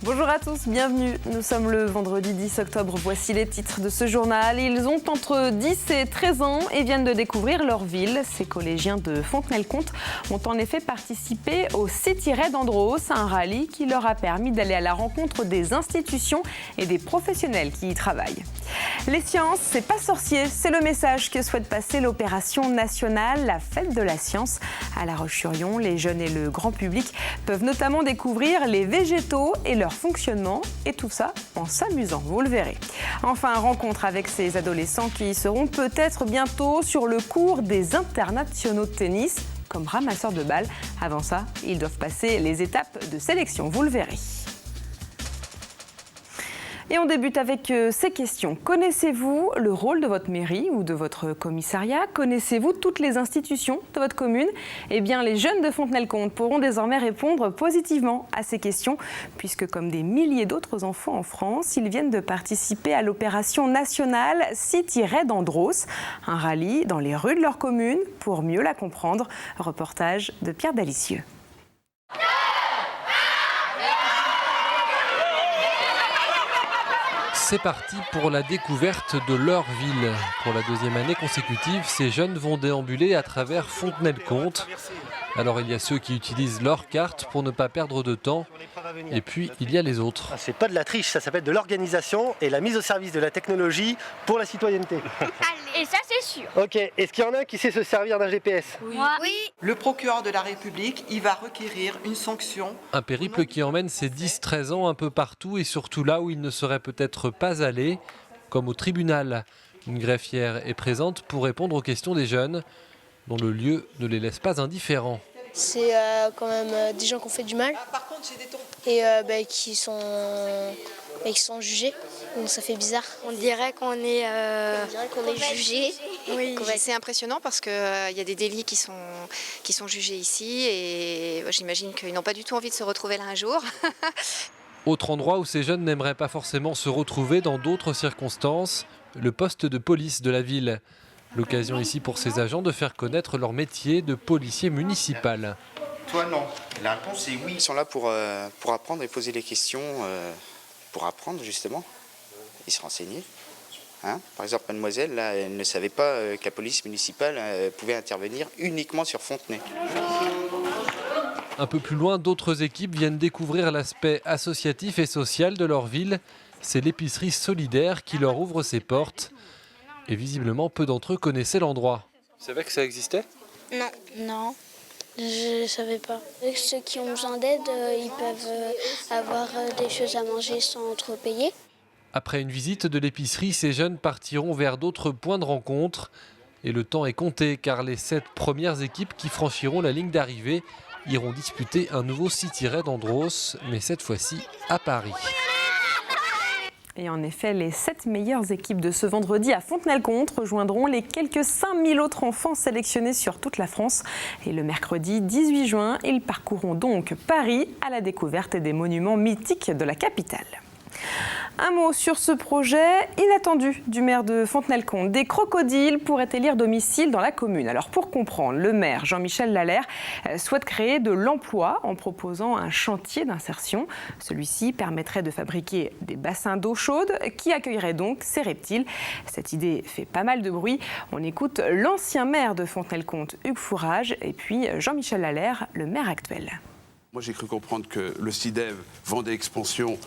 Bonjour à tous, bienvenue. Nous sommes le vendredi 10 octobre. Voici les titres de ce journal. Ils ont entre 10 et 13 ans et viennent de découvrir leur ville. Ces collégiens de Fontenay-le-Comte ont en effet participé au City Raid Andros, un rallye qui leur a permis d'aller à la rencontre des institutions et des professionnels qui y travaillent. Les sciences, c'est pas sorcier, c'est le message que souhaite passer l'opération nationale, la fête de la science. À La Roche-sur-Yon, les jeunes et le grand public peuvent notamment découvrir les végétaux et leur fonctionnement, et tout ça en s'amusant, vous le verrez. Enfin, rencontre avec ces adolescents qui seront peut-être bientôt sur le cours des internationaux de tennis comme ramasseurs de balles. Avant ça, ils doivent passer les étapes de sélection, vous le verrez. Et on débute avec ces questions. Connaissez-vous le rôle de votre mairie ou de votre commissariat? Connaissez-vous toutes les institutions de votre commune? Eh bien, les jeunes de Fontenay-le-Comte pourront désormais répondre positivement à ces questions, puisque comme des milliers d'autres enfants en France, ils viennent de participer à l'opération nationale City Raid Andros, un rallye dans les rues de leur commune pour mieux la comprendre. Reportage de Pierre Dalicieux. C'est parti pour la découverte de leur ville. Pour la deuxième année consécutive, ces jeunes vont déambuler à travers Fontenay-le-Comte. Alors il y a ceux qui utilisent leur carte pour ne pas perdre de temps, et puis il y a les autres. C'est pas de la triche, ça s'appelle de l'organisation et la mise au service de la technologie pour la citoyenneté. Et ça c'est sûr. Ok, est-ce qu'il y en a un qui sait se servir d'un GPS? Oui. Le procureur de la République, il va requérir une sanction. Un périple qui emmène ces 10-13 ans un peu partout et surtout là où ils ne seraient peut-être pas allés, comme au tribunal. Une greffière est présente pour répondre aux questions des jeunes, dont le lieu ne les laisse pas indifférents. C'est quand même des gens qui ont fait du mal et qui sont jugés. Donc ça fait bizarre. On dirait qu'on est, jugé. Oui. C'est impressionnant parce qu'il y a des délits qui sont jugés ici et j'imagine qu'ils n'ont pas du tout envie de se retrouver là un jour. Autre endroit où ces jeunes n'aimeraient pas forcément se retrouver dans d'autres circonstances, le poste de police de la ville. L'occasion ici pour ces agents de faire connaître leur métier de policier municipal. Toi non, la réponse est oui. Ils sont là pour apprendre et poser les questions, pour apprendre justement et se renseigner. Par exemple, mademoiselle, là, elle ne savait pas que la police municipale pouvait intervenir uniquement sur Fontenay. Un peu plus loin, d'autres équipes viennent découvrir l'aspect associatif et social de leur ville. C'est l'épicerie solidaire qui leur ouvre ses portes. Et visiblement, peu d'entre eux connaissaient l'endroit. Vous savez que ça existait? Non, je ne savais pas. Ceux qui ont besoin d'aide, ils peuvent avoir des choses à manger sans trop payer. Après une visite de l'épicerie, ces jeunes partiront vers d'autres points de rencontre. Et le temps est compté car les 7 premières équipes qui franchiront la ligne d'arrivée iront disputer un nouveau City Raid Andros, mais cette fois-ci à Paris. Et en effet, les 7 meilleures équipes de ce vendredi à Fontenay-le-Comte rejoindront les quelques 5000 autres enfants sélectionnés sur toute la France. Et le mercredi 18 juin, ils parcourront donc Paris à la découverte des monuments mythiques de la capitale. Un mot sur ce projet inattendu du maire de Fontenay-le-Comte. Des crocodiles pourraient élire domicile dans la commune. Alors pour comprendre, le maire Jean-Michel Lalère souhaite créer de l'emploi en proposant un chantier d'insertion. Celui-ci permettrait de fabriquer des bassins d'eau chaude qui accueilleraient donc ces reptiles. Cette idée fait pas mal de bruit. On écoute l'ancien maire de Fontenay-le-Comte, Hugues Fourage, et puis Jean-Michel Lalère, le maire actuel. Moi, j'ai cru comprendre que le CIDEV, Vendée Expansion,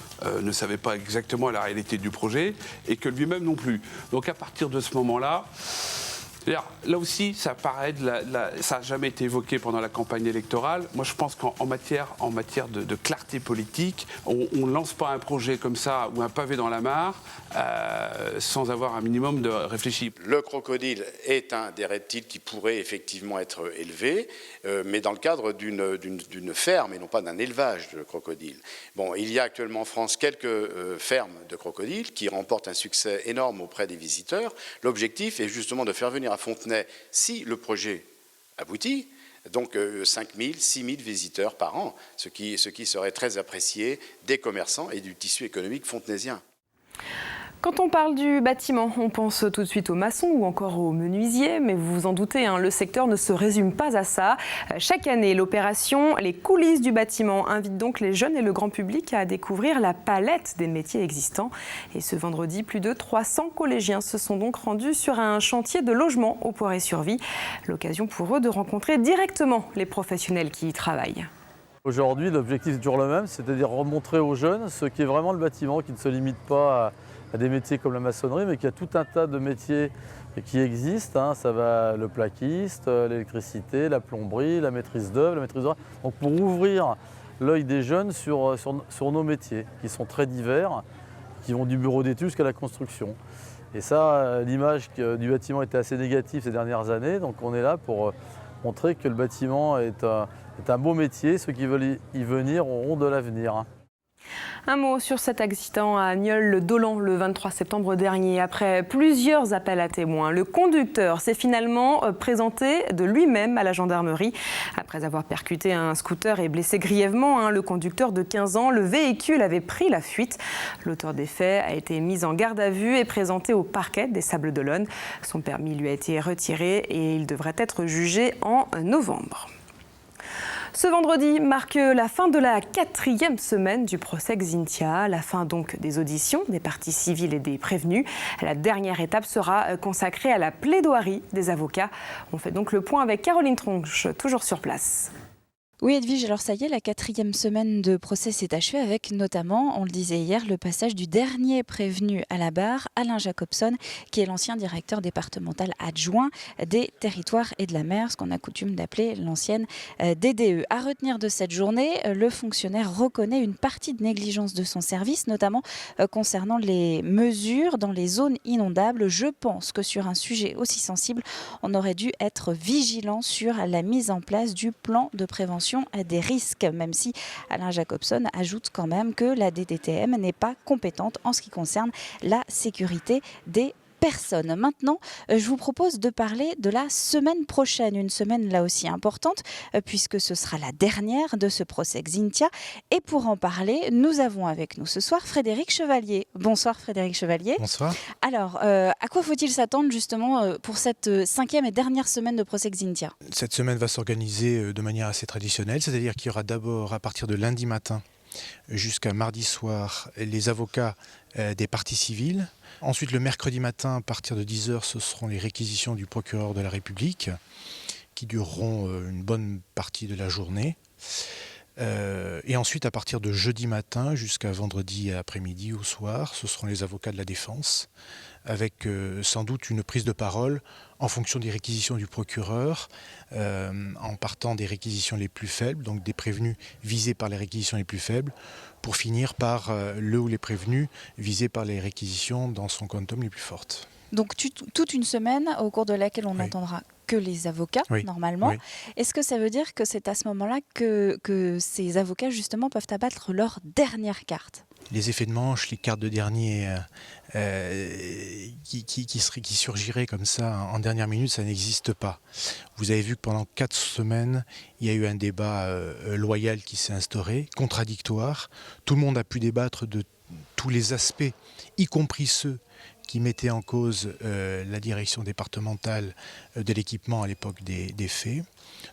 ne savait pas exactement la réalité du projet et que lui-même non plus. Donc, à partir de ce moment-là, là aussi, ça paraît, ça n'a jamais été évoqué pendant la campagne électorale. Moi, je pense qu'en matière de clarté politique, on ne lance pas un projet comme ça ou un pavé dans la mare sans avoir un minimum de réfléchi. Le crocodile est un des reptiles qui pourrait effectivement être élevé, mais dans le cadre d'une ferme et non pas d'un élevage de crocodiles. Bon, il y a actuellement en France quelques fermes de crocodiles qui remportent un succès énorme auprès des visiteurs. L'objectif est justement de faire venir à Fontenay, si le projet aboutit, donc 5 000, 6 000 visiteurs par an, ce qui serait très apprécié des commerçants et du tissu économique fontenaisien. Quand on parle du bâtiment, on pense tout de suite aux maçons ou encore aux menuisiers, mais vous vous en doutez, le secteur ne se résume pas à ça. Chaque année, l'opération Les coulisses du bâtiment invite donc les jeunes et le grand public à découvrir la palette des métiers existants. Et ce vendredi, plus de 300 collégiens se sont donc rendus sur un chantier de logement au Poiré-sur-Vie. L'occasion pour eux de rencontrer directement les professionnels qui y travaillent. Aujourd'hui, l'objectif est toujours le même, c'est-à-dire remontrer aux jeunes ce qu'est vraiment le bâtiment, qui ne se limite pas à des métiers comme la maçonnerie, mais qu'il y a tout un tas de métiers qui existent. Ça va le plaquiste, l'électricité, la plomberie, la maîtrise d'œuvre, la maîtrise d'ouvrage. Donc pour ouvrir l'œil des jeunes sur nos métiers, qui sont très divers, qui vont du bureau d'études jusqu'à la construction. Et ça, l'image du bâtiment était assez négative ces dernières années, donc on est là pour montrer que le bâtiment est un beau métier. Ceux qui veulent y venir auront de l'avenir. Un mot sur cet accident à Nieul-le-Dolan le 23 septembre dernier. Après plusieurs appels à témoins, le conducteur s'est finalement présenté de lui-même à la gendarmerie. Après avoir percuté un scooter et blessé grièvement le conducteur de 15 ans, le véhicule avait pris la fuite. L'auteur des faits a été mis en garde à vue et présenté au parquet des Sables-d'Olonne. Son permis lui a été retiré et il devrait être jugé en novembre. Ce vendredi marque la fin de la 4e semaine du procès Xynthia, la fin donc des auditions des parties civiles et des prévenus. La dernière étape sera consacrée à la plaidoirie des avocats. On fait donc le point avec Caroline Tronche, toujours sur place. Oui Edwige, alors ça y est, la 4e semaine de procès s'est achevée avec notamment, on le disait hier, le passage du dernier prévenu à la barre, Alain Jacobson, qui est l'ancien directeur départemental adjoint des territoires et de la mer, ce qu'on a coutume d'appeler l'ancienne DDE. À retenir de cette journée, le fonctionnaire reconnaît une partie de négligence de son service, notamment concernant les mesures dans les zones inondables. Je pense que sur un sujet aussi sensible, on aurait dû être vigilant sur la mise en place du plan de prévention des risques, même si Alain Jacobson ajoute quand même que la DDTM n'est pas compétente en ce qui concerne la sécurité des personnes. Maintenant, je vous propose de parler de la semaine prochaine, une semaine là aussi importante, puisque ce sera la dernière de ce procès Xynthia. Et pour en parler, nous avons avec nous ce soir Frédéric Chevalier. Bonsoir Frédéric Chevalier. Bonsoir. Alors, à quoi faut-il s'attendre justement pour cette 5e et dernière semaine de procès Xynthia ? Cette semaine va s'organiser de manière assez traditionnelle, c'est-à-dire qu'il y aura d'abord à partir de lundi matin jusqu'à mardi soir les avocats des parties civiles. Ensuite, le mercredi matin, à partir de 10h, ce seront les réquisitions du procureur de la République qui dureront une bonne partie de la journée. Et ensuite, à partir de jeudi matin jusqu'à vendredi après-midi au soir, ce seront les avocats de la défense, avec sans doute une prise de parole en fonction des réquisitions du procureur, en partant des réquisitions les plus faibles, donc des prévenus visés par les réquisitions les plus faibles, pour finir par le ou les prévenus visés par les réquisitions dans son quantum les plus fortes. Donc toute une semaine au cours de laquelle on n'entendra que les avocats, normalement. Oui. Est-ce que ça veut dire que c'est à ce moment-là que ces avocats, justement, peuvent abattre leur dernière carte ? Les effets de manche, les cartes de dernier qui surgiraient comme ça en dernière minute, ça n'existe pas. Vous avez vu que pendant 4 semaines, il y a eu un débat loyal qui s'est instauré, contradictoire. Tout le monde a pu débattre de tous les aspects, y compris ceux qui mettait en cause la direction départementale de l'équipement à l'époque des faits.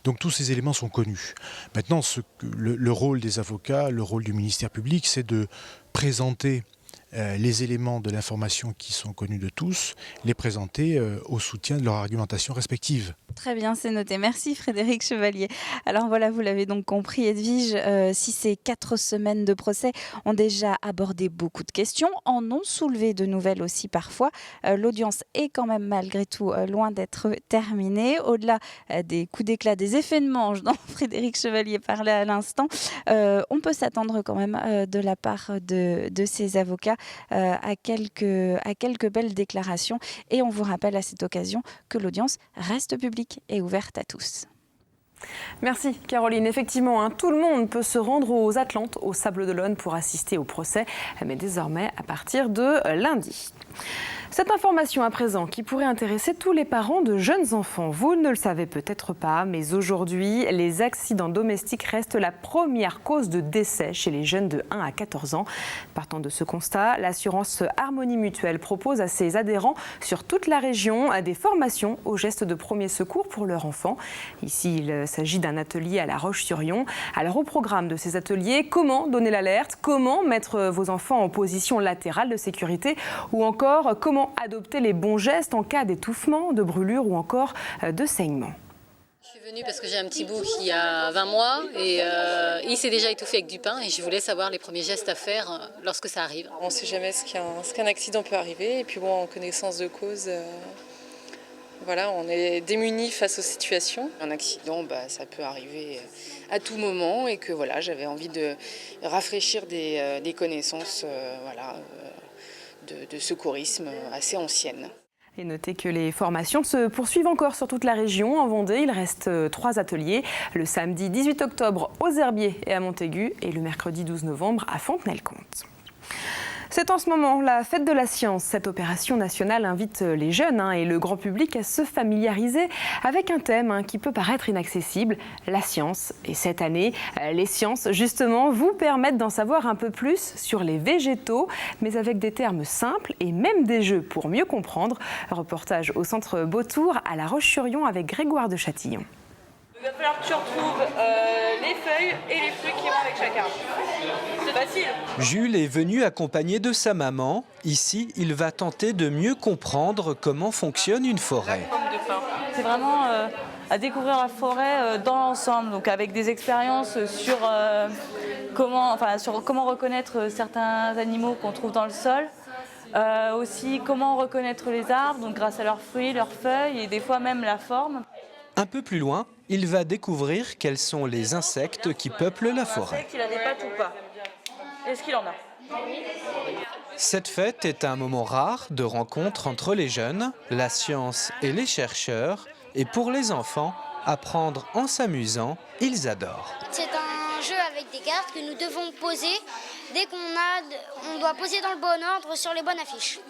Donc tous ces éléments sont connus. Maintenant, le rôle des avocats, le rôle du ministère public, c'est de présenter les éléments de l'information qui sont connus de tous, les présenter au soutien de leur argumentation respective. Très bien, c'est noté. Merci Frédéric Chevalier. Alors voilà, vous l'avez donc compris Edwige, si ces 4 semaines de procès ont déjà abordé beaucoup de questions, en ont soulevé de nouvelles aussi parfois, l'audience est quand même malgré tout loin d'être terminée. Au-delà des coups d'éclat, des effets de manche dont Frédéric Chevalier parlait à l'instant, on peut s'attendre quand même de la part de ces avocats à quelques belles déclarations. Et on vous rappelle à cette occasion que l'audience reste publique et ouverte à tous. Merci Caroline. Effectivement, tout le monde peut se rendre aux Atlantes, aux Sables-d'Olonne pour assister au procès, mais désormais à partir de lundi. Cette information à présent qui pourrait intéresser tous les parents de jeunes enfants. Vous ne le savez peut-être pas, mais aujourd'hui, les accidents domestiques restent la première cause de décès chez les jeunes de 1 à 14 ans. Partant de ce constat, l'assurance Harmonie Mutuelle propose à ses adhérents sur toute la région des formations aux gestes de premier secours pour leurs enfants. Ici, il s'agit d'un atelier à La Roche-sur-Yon. Alors au programme de ces ateliers, comment donner l'alerte, comment mettre vos enfants en position latérale de sécurité ou encore comment adopter les bons gestes en cas d'étouffement, de brûlure ou encore de saignement. Je suis venue parce que j'ai un petit bout qui a 20 mois et il s'est déjà étouffé avec du pain et je voulais savoir les premiers gestes à faire lorsque ça arrive. On ne sait jamais ce qu'un accident peut arriver et puis bon, en connaissance de cause, voilà, on est démunis face aux situations. Un accident, ça peut arriver à tout moment et que voilà, j'avais envie de rafraîchir des connaissances de secourisme assez anciennes. Et notez que les formations se poursuivent encore sur toute la région. En Vendée, il reste 3 ateliers. Le samedi 18 octobre aux Herbiers et à Montaigu et le mercredi 12 novembre à Fontenay-le-Comte. C'est en ce moment la fête de la science. Cette opération nationale invite les jeunes et le grand public à se familiariser avec un thème qui peut paraître inaccessible, la science. Et cette année, les sciences, justement, vous permettent d'en savoir un peu plus sur les végétaux, mais avec des termes simples et même des jeux pour mieux comprendre. Reportage au centre Beautour à La Roche-sur-Yon avec Grégoire de Châtillon. Il va falloir que tu retrouves les feuilles et les fruits qui vont avec chaque arbre. C'est facile. Jules est venu accompagné de sa maman. Ici, il va tenter de mieux comprendre comment fonctionne une forêt. C'est vraiment à découvrir la forêt dans l'ensemble, donc avec des expériences sur comment reconnaître certains animaux qu'on trouve dans le sol. Aussi comment reconnaître les arbres, donc grâce à leurs fruits, leurs feuilles et des fois même la forme. Un peu plus loin, il va découvrir quels sont les insectes qui peuplent la forêt. Il a des pattes ou pas? Est-ce qu'il en a? Cette fête est un moment rare de rencontre entre les jeunes, la science et les chercheurs. Et pour les enfants, apprendre en s'amusant, ils adorent. C'est un jeu avec des cartes que nous devons poser dès on doit poser dans le bon ordre sur les bonnes affiches.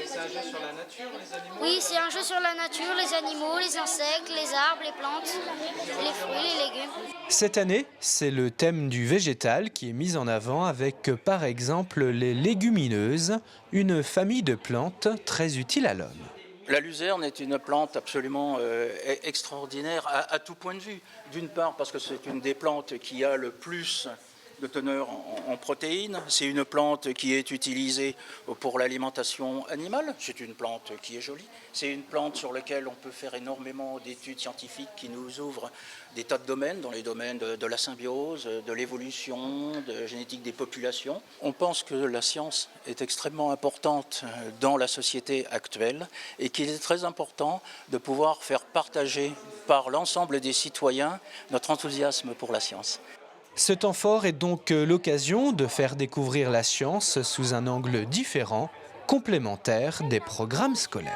C'est un jeu sur la nature, les animaux? Oui, c'est un jeu sur la nature, les animaux, les insectes, les arbres, les plantes, les fruits, les légumes. Cette année, c'est le thème du végétal qui est mis en avant avec par exemple les légumineuses, une famille de plantes très utile à l'homme. La luzerne est une plante absolument extraordinaire à tout point de vue. D'une part parce que c'est une des plantes qui a le plus de teneur en protéines. C'est une plante qui est utilisée pour l'alimentation animale. C'est une plante qui est jolie. C'est une plante sur laquelle on peut faire énormément d'études scientifiques qui nous ouvrent des tas de domaines, dans les domaines de la symbiose, de l'évolution, de la génétique des populations. On pense que la science est extrêmement importante dans la société actuelle et qu'il est très important de pouvoir faire partager par l'ensemble des citoyens notre enthousiasme pour la science. Ce temps fort est donc l'occasion de faire découvrir la science sous un angle différent, complémentaire des programmes scolaires.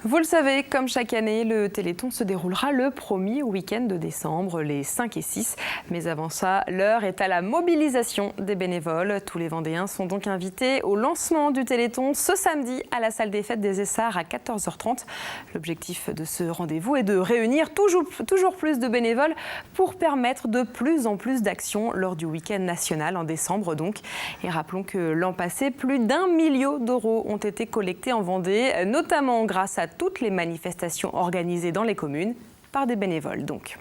Vous le savez, comme chaque année, le Téléthon se déroulera le premier week-end de décembre, les 5 et 6. Mais avant ça, l'heure est à la mobilisation des bénévoles. Tous les Vendéens sont donc invités au lancement du Téléthon ce samedi à la salle des fêtes des Essarts à 14h30. L'objectif de ce rendez-vous est de réunir toujours plus de bénévoles pour permettre de plus en plus d'actions lors du week-end national en décembre donc. Et rappelons que l'an passé, plus d'1 million d'euros ont été collectés en Vendée, notamment grâce à toutes les manifestations organisées dans les communes par des bénévoles donc.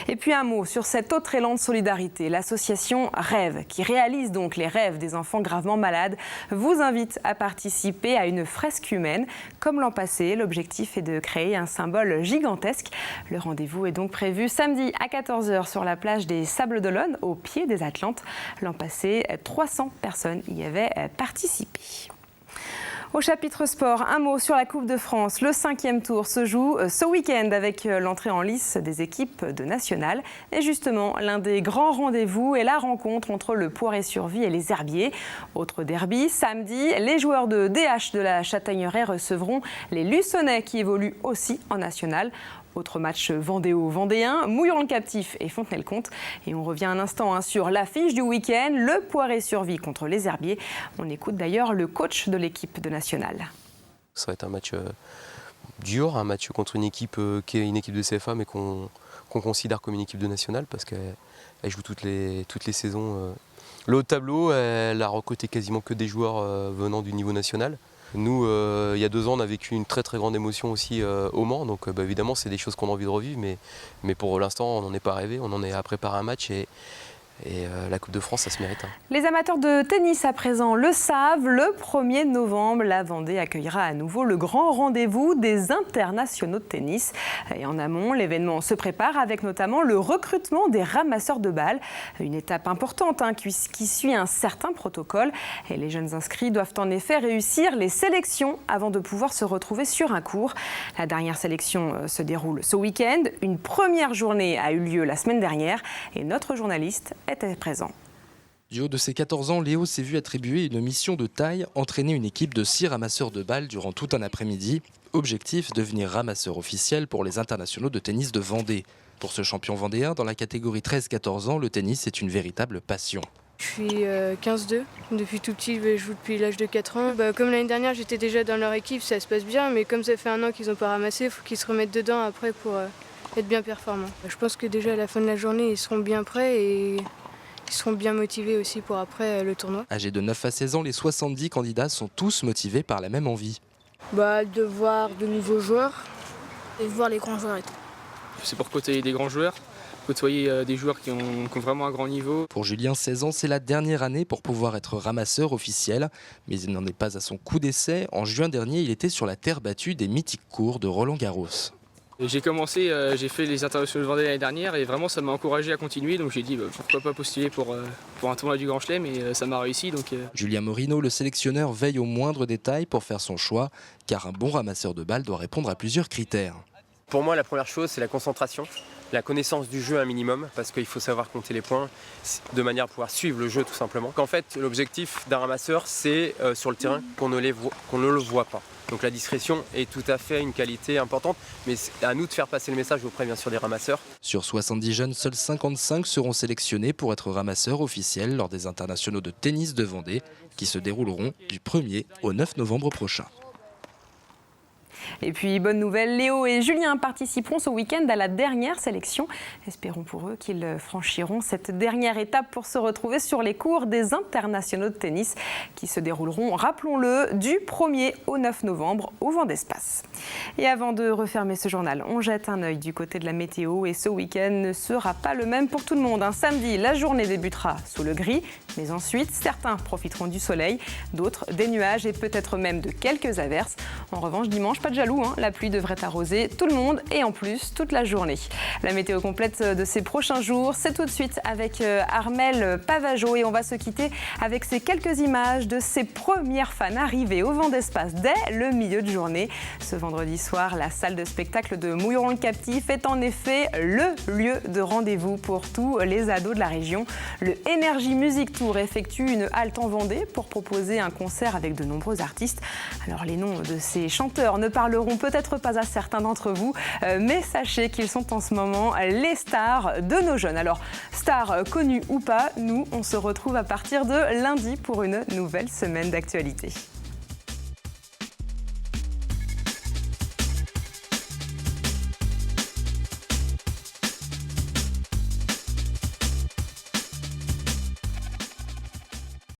Et puis un mot sur cet autre élan de solidarité. L'association Rêve, qui réalise donc les rêves des enfants gravement malades, vous invite à participer à une fresque humaine. Comme l'an passé, l'objectif est de créer un symbole gigantesque. Le rendez-vous est donc prévu samedi à 14h sur la plage des Sables d'Olonne, au pied des Atlantes. L'an passé, 300 personnes y avaient participé. Au chapitre sport, un mot sur la Coupe de France. Le 5e tour se joue ce week-end avec l'entrée en lice des équipes de nationales. Et justement, l'un des grands rendez-vous est la rencontre entre le Poiré-sur-Vie et les Herbiers. Autre derby, samedi, les joueurs de DH de la Châtaigneraie recevront les Luçonnais qui évoluent aussi en national. Autre match Vendéo-Vendéen, Mouilleron-le-Captif et Fontenay-le-Comte. Et on revient un instant sur l'affiche du week-end, le Poiré-Survie contre les Herbiers. On écoute d'ailleurs le coach de l'équipe de nationale. Ça va être un match dur, un match contre une équipe qui est une équipe de CFA mais qu'on considère comme une équipe de nationale parce qu'elle joue toutes les saisons. Le haut de tableau, elle a recruté quasiment que des joueurs venant du niveau national. Nous, il y a 2 ans, on a vécu une très très grande émotion aussi au Mans, donc évidemment c'est des choses qu'on a envie de revivre, mais pour l'instant on n'en est pas rêvé, on en est à préparer un match et la Coupe de France, ça se mérite. Les amateurs de tennis à présent le savent, le 1er novembre, la Vendée accueillera à nouveau le grand rendez-vous des internationaux de tennis. Et en amont, l'événement se prépare avec notamment le recrutement des ramasseurs de balles. Une étape importante qui suit un certain protocole. Et les jeunes inscrits doivent en effet réussir les sélections avant de pouvoir se retrouver sur un court. La dernière sélection se déroule ce week-end. Une première journée a eu lieu la semaine dernière et notre journaliste était présent. Du haut de ses 14 ans, Léo s'est vu attribuer une mission de taille, entraîner une équipe de 6 ramasseurs de balles durant tout un après-midi. Objectif, devenir ramasseur officiel pour les internationaux de tennis de Vendée. Pour ce champion vendéen, dans la catégorie 13-14 ans, le tennis est une véritable passion. Je suis 15-2, depuis tout petit, je joue depuis l'âge de 4 ans. Comme l'année dernière, j'étais déjà dans leur équipe, ça se passe bien, mais comme ça fait un an qu'ils n'ont pas ramassé, il faut qu'ils se remettent dedans après pour être bien performants. Je pense que déjà à la fin de la journée, ils seront bien prêts et ils seront bien motivés aussi pour après le tournoi. Âgés de 9 à 16 ans, les 70 candidats sont tous motivés par la même envie. De voir de nouveaux joueurs et de voir les grands joueurs. C'est pour côtoyer des grands joueurs, côtoyer des joueurs qui ont vraiment un grand niveau. Pour Julien, 16 ans, c'est la dernière année pour pouvoir être ramasseur officiel. Mais il n'en est pas à son coup d'essai. En juin dernier, il était sur la terre battue des mythiques cours de Roland-Garros. J'ai commencé, j'ai fait les internationaux de Vendée l'année dernière et vraiment ça m'a encouragé à continuer. Donc j'ai dit pourquoi pas postuler pour un tournoi du Grand Chelem et ça m'a réussi. Julien Morino, le sélectionneur, veille au moindre détail pour faire son choix, car un bon ramasseur de balles doit répondre à plusieurs critères. Pour moi, la première chose, c'est la concentration, la connaissance du jeu un minimum, parce qu'il faut savoir compter les points de manière à pouvoir suivre le jeu tout simplement. En fait, l'objectif d'un ramasseur, c'est sur le terrain qu'on ne le voit pas. Donc la discrétion est tout à fait une qualité importante, mais c'est à nous de faire passer le message auprès bien sûr des ramasseurs. Sur 70 jeunes, seuls 55 seront sélectionnés pour être ramasseurs officiels lors des internationaux de tennis de Vendée, qui se dérouleront du 1er au 9 novembre prochain. Et puis, bonne nouvelle, Léo et Julien participeront ce week-end à la dernière sélection. Espérons pour eux qu'ils franchiront cette dernière étape pour se retrouver sur les cours des internationaux de tennis qui se dérouleront, rappelons-le, du 1er au 9 novembre au Vendespace. Et avant de refermer ce journal, on jette un œil du côté de la météo et ce week-end ne sera pas le même pour tout le monde. Un samedi, la journée débutera sous le gris, mais ensuite, certains profiteront du soleil, d'autres des nuages et peut-être même de quelques averses. En revanche, dimanche, pas de jaloux, la pluie devrait arroser tout le monde et en plus toute la journée. La météo complète de ces prochains jours, c'est tout de suite avec Armel Pavageau et on va se quitter avec ces quelques images de ses premières fans arrivées au Vendespace dès le milieu de journée. Ce vendredi soir, la salle de spectacle de Mouilleron-le-Captif est en effet le lieu de rendez-vous pour tous les ados de la région. Le Energy Music Tour effectue une halte en Vendée pour proposer un concert avec de nombreux artistes. Alors les noms de ces chanteurs ne parleront peut-être pas à certains d'entre vous, mais sachez qu'ils sont en ce moment les stars de nos jeunes. Alors, stars connues ou pas, nous, on se retrouve à partir de lundi pour une nouvelle semaine d'actualité.